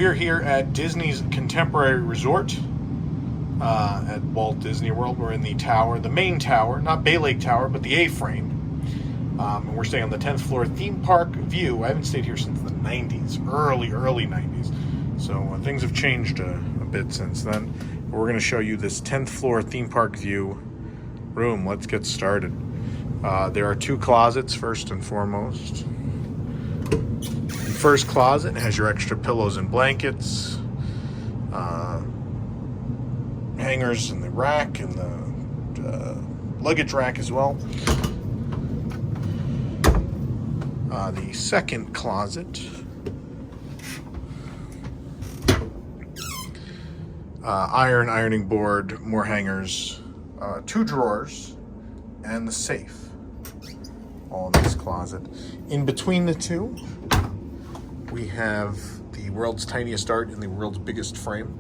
We are here at Disney's Contemporary Resort at Walt Disney World. We're in the tower, the main tower, not Bay Lake Tower, but the A-frame. And we're staying on the 10th floor theme park view. I haven't stayed here since the 90s, early 90s. So things have changed a bit since then. But we're going to show you this 10th floor theme park view room. Let's get started. There are two closets, first and foremost. The first closet has your extra pillows and blankets, hangers in the rack, and the luggage rack as well. The second closet ironing board, more hangers, two drawers, and the safe. All in this closet. In between the two, we have the world's tiniest art in the world's biggest frame.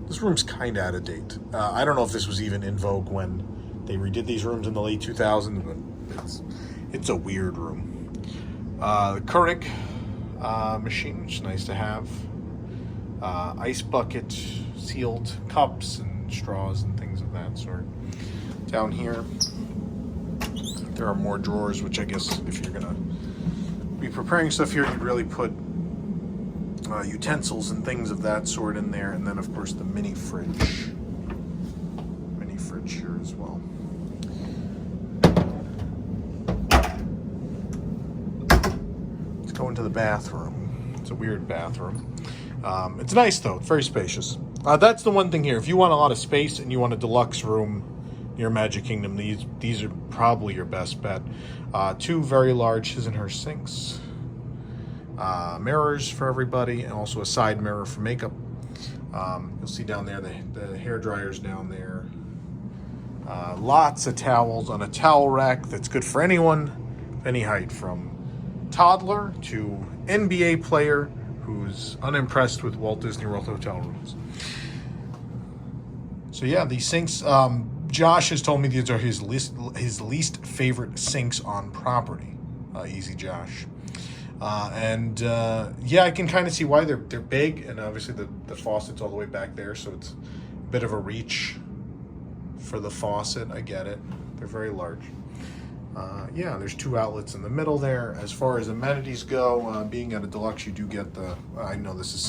This room's kind of out of date. I don't know if this was even in vogue when they redid these rooms in the late 2000s, but it's a weird room. The Keurig machine, which is nice to have. Ice bucket, sealed cups and straws and things of that sort. Down here, there are more drawers, which I guess if you're gonna be preparing stuff here, you'd really put utensils and things of that sort in there. And then of course the mini fridge here as well. Let's go into the bathroom. It's a weird bathroom. It's nice though, it's very spacious. That's the one thing here. If you want a lot of space and you want a deluxe room near Magic Kingdom, these are probably your best bet. Two very large his and her sinks, mirrors for everybody, and also a side mirror for makeup. You'll see down there the hair dryers down there. Lots of towels on a towel rack that's good for anyone, any height, from toddler to NBA player who's unimpressed with Walt Disney World hotel rooms. So yeah, these sinks, Josh has told me these are his least favorite sinks on property. Easy Josh. Yeah, I can kind of see why they're big, and obviously the faucet's all the way back there, so it's a bit of a reach for the faucet. I get it. They're very large. Yeah, there's two outlets in the middle there. As far as amenities go, being at a deluxe, you do get the, I know this is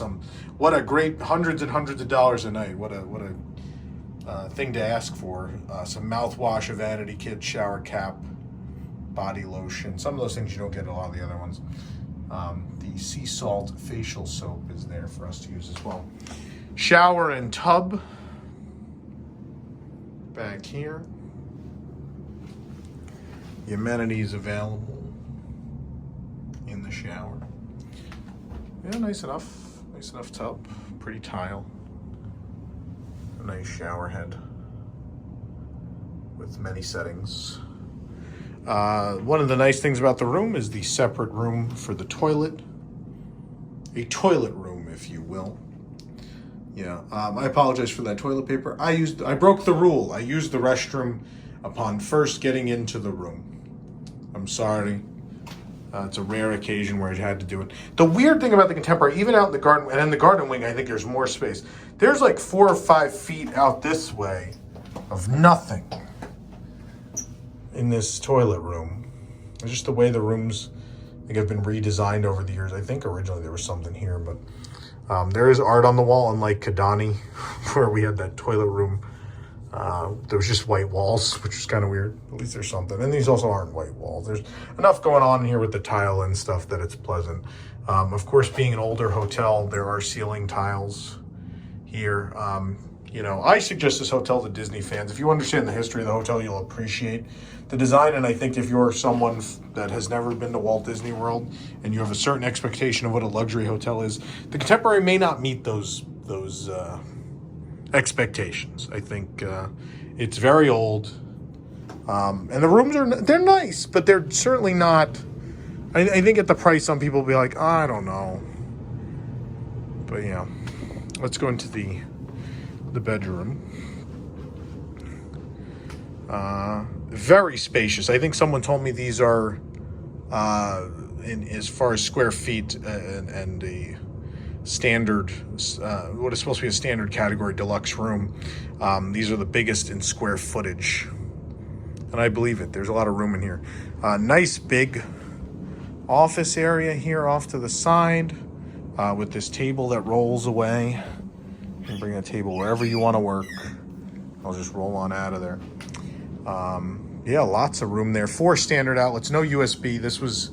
what a great hundreds and hundreds of dollars a night. What a thing to ask for. Some mouthwash, a vanity kit, shower cap, body lotion. Some of those things you don't get at a lot of the other ones. The sea salt facial soap is there for us to use as well. Shower and tub back here. The amenities available in the shower. Yeah, nice enough tub, pretty tile. A nice shower head with many settings. One of the nice things about the room is the separate room for the toilet. A toilet room, if you will. Yeah, I apologize for that toilet paper. I broke the rule. I used the restroom upon first getting into the room. I'm sorry. It's a rare occasion where I had to do it. The weird thing about the Contemporary, even out in the garden, and in the garden wing, I think there's more space. There's like 4 or 5 feet out this way of nothing in this toilet room. It's just the way the rooms, I think, have been redesigned over the years. I think originally there was something here, but there is art on the wall, unlike Kidani, where we had that toilet room. There was just white walls, which is kind of weird. At least there's something. And these also aren't white walls. There's enough going on here with the tile and stuff that it's pleasant. Of course, being an older hotel, there are ceiling tiles here. You know, I suggest this hotel to Disney fans. If you understand the history of the hotel, you'll appreciate the design. And I think if you're someone that has never been to Walt Disney World and you have a certain expectation of what a luxury hotel is, the Contemporary may not meet those expectations. I think it's very old, and the rooms they're nice, but they're certainly not. I think at the price, some people will be like, I don't know. But yeah, let's go into the bedroom. Very spacious. I think someone told me these are in as far as square feet and the standard, what is supposed to be a standard category deluxe room. These are the biggest in square footage. And I believe it. There's a lot of room in here. Nice big office area here off to the side with this table that rolls away. You can bring a table wherever you want to work. I'll just roll on out of there. Yeah, lots of room there. 4 standard outlets, no USB. This was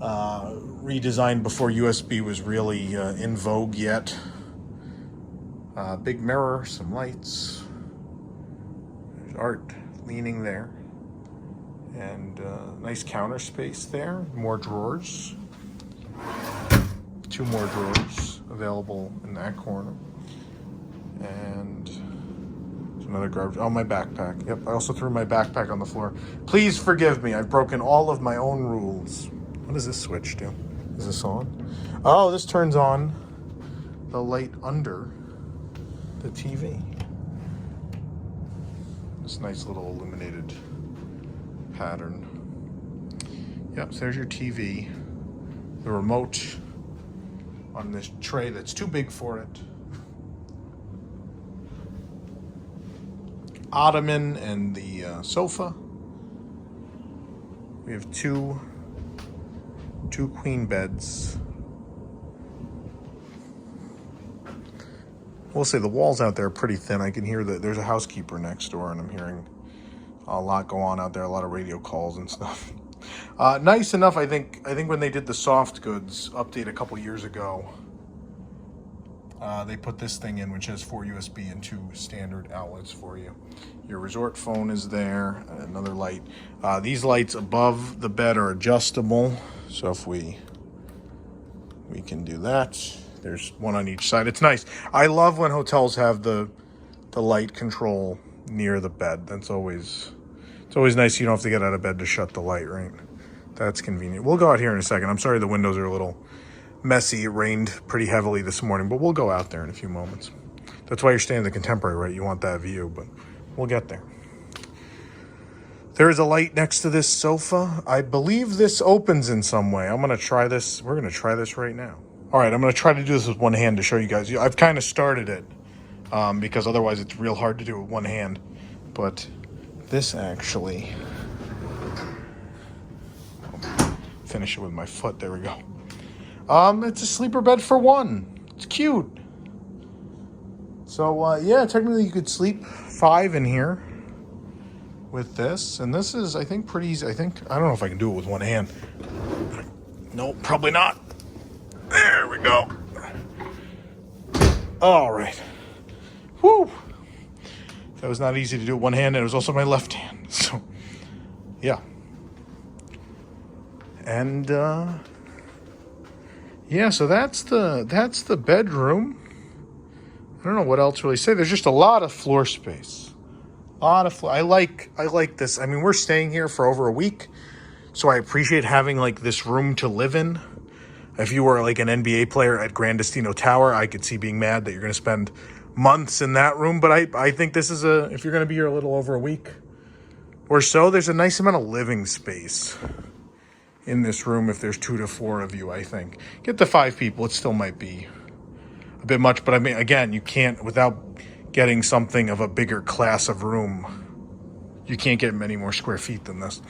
redesigned before USB was really in vogue yet. Big mirror, some lights. There's art leaning there. And nice counter space there. More drawers. 2 more drawers available in that corner. And there's another garbage. Oh, my backpack. Yep, I also threw my backpack on the floor. Please forgive me. I've broken all of my own rules. What does this switch do? Is this on? Oh, this turns on the light under the TV. This nice little illuminated pattern. Yep, so there's your TV. The remote on this tray that's too big for it. Ottoman and the sofa. We have two queen beds. We'll say the walls out there are pretty thin. I can hear that there's a housekeeper next door, and I'm hearing a lot go on out there, a lot of radio calls and stuff. Nice enough, I think when they did the soft goods update a couple years ago, they put this thing in, which has 4 USB and 2 standard outlets for you. Your resort phone is there, another light. These lights above the bed are adjustable, so if we can do that. There's one on each side. It's nice. I love when hotels have the light control near the bed. It's always nice. You don't have to get out of bed to shut the light, right? That's convenient. We'll go out here in a second. I'm sorry the windows are a little messy. It rained pretty heavily this morning, but we'll go out there in a few moments. That's why you're staying in the Contemporary, right? You want that view, but we'll get there. There's a light next to this sofa. I believe this opens in some way. I'm going to try this. We're going to try this right now. All right, I'm going to try to do this with one hand to show you guys. I've kind of started it because otherwise it's real hard to do with one hand. But this actually... Finish it with my foot. There we go. It's a sleeper bed for 1. It's cute. So, yeah, technically you could sleep 5 in here with this. And this is, I think, pretty easy. I don't know if I can do it with one hand. Nope, probably not. There we go. All right. Woo! That was not easy to do with one hand, and it was also my left hand. So, yeah. And, yeah, so that's the bedroom. I don't know what else to really say. There's just a lot of floor space. I like this. I mean, we're staying here for over a week, so I appreciate having like this room to live in. If you were like an NBA player at Grand Destino Tower, I could see being mad that you're going to spend months in that room. But I think this is if you're going to be here a little over a week or so, there's a nice amount of living space in this room if there's 2 to 4 of you, I think. Get to 5 people, it still might be a bit much. But I mean, again, you can't, without getting something of a bigger class of room, you can't get many more square feet than this.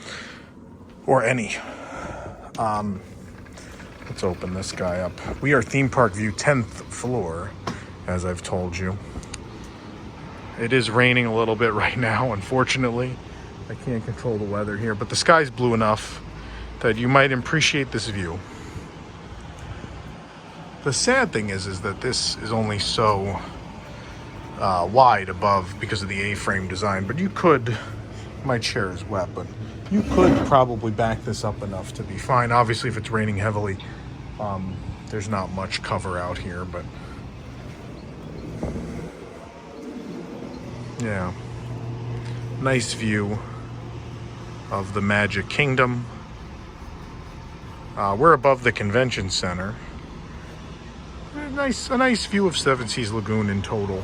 Or any. Let's open this guy up. We are Theme Park View 10th floor, as I've told you. It is raining a little bit right now, unfortunately. I can't control the weather here, but the sky's blue enough that you might appreciate this view. The sad thing is that this is only so wide above because of the A-frame design, but you could, my chair is wet, but you could probably back this up enough to be fine. Obviously, if it's raining heavily, there's not much cover out here, but yeah, nice view of the Magic Kingdom. We're above the convention center. A nice view of Seven Seas Lagoon in total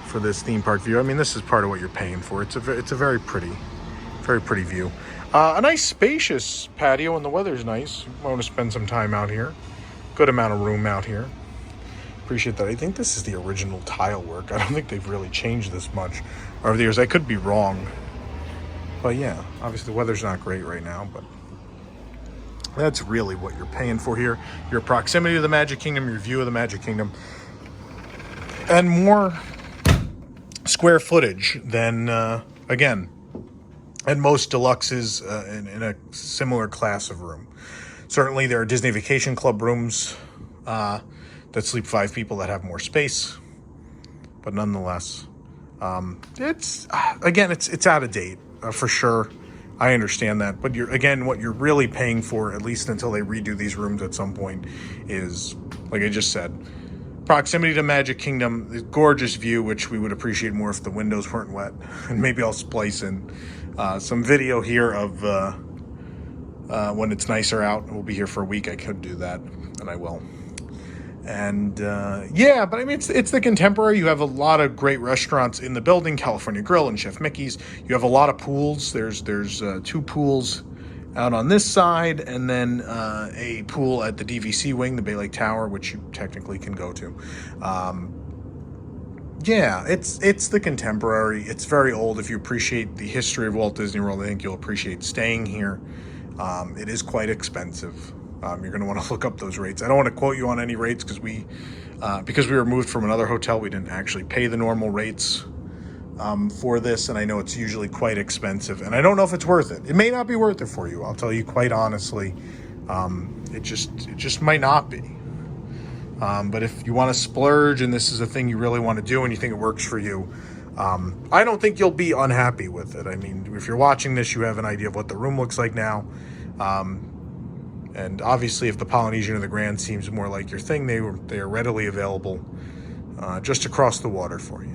for this theme park view. I mean, this is part of what you're paying for. It's a very pretty view. A nice spacious patio, and the weather's nice. You want to spend some time out here. Good amount of room out here. appreciate that. I think this is the original tile work. I don't think they've really changed this much over the years. I could be wrong. But yeah, obviously the weather's not great right now, but that's really what you're paying for here. Your proximity to the Magic Kingdom, your view of the Magic Kingdom, and more square footage than, again, and most deluxes in a similar class of room. Certainly there are Disney Vacation Club rooms that sleep 5 people that have more space, but nonetheless, it's out of date for sure. I understand that, but what you're really paying for, at least until they redo these rooms at some point, is, like I just said, proximity to Magic Kingdom, the gorgeous view, which we would appreciate more if the windows weren't wet. And maybe I'll splice in some video here of when it's nicer out. We'll be here for a week. I could do that, and I will. And but I mean, it's the Contemporary. You have a lot of great restaurants in the building, California Grill and Chef Mickey's. You have a lot of pools. There's 2 pools out on this side, and then a pool at the DVC wing, the Bay Lake Tower, which you technically can go to. It's the Contemporary. It's very old. If you appreciate the history of Walt Disney World, I think you'll appreciate staying here. It is quite expensive. You're going to want to look up those rates. I don't want to quote you on any rates because we were moved from another hotel. We didn't actually pay the normal rates for this, and I know it's usually quite expensive, and I don't know if it's worth it. It may not be worth it for you. I'll tell you quite honestly. It just might not be. But if you want to splurge and this is a thing you really want to do and you think it works for you, I don't think you'll be unhappy with it. I mean, if you're watching this, you have an idea of what the room looks like now. And obviously, if the Polynesian or the Grand seems more like your thing, they are readily available just across the water for you.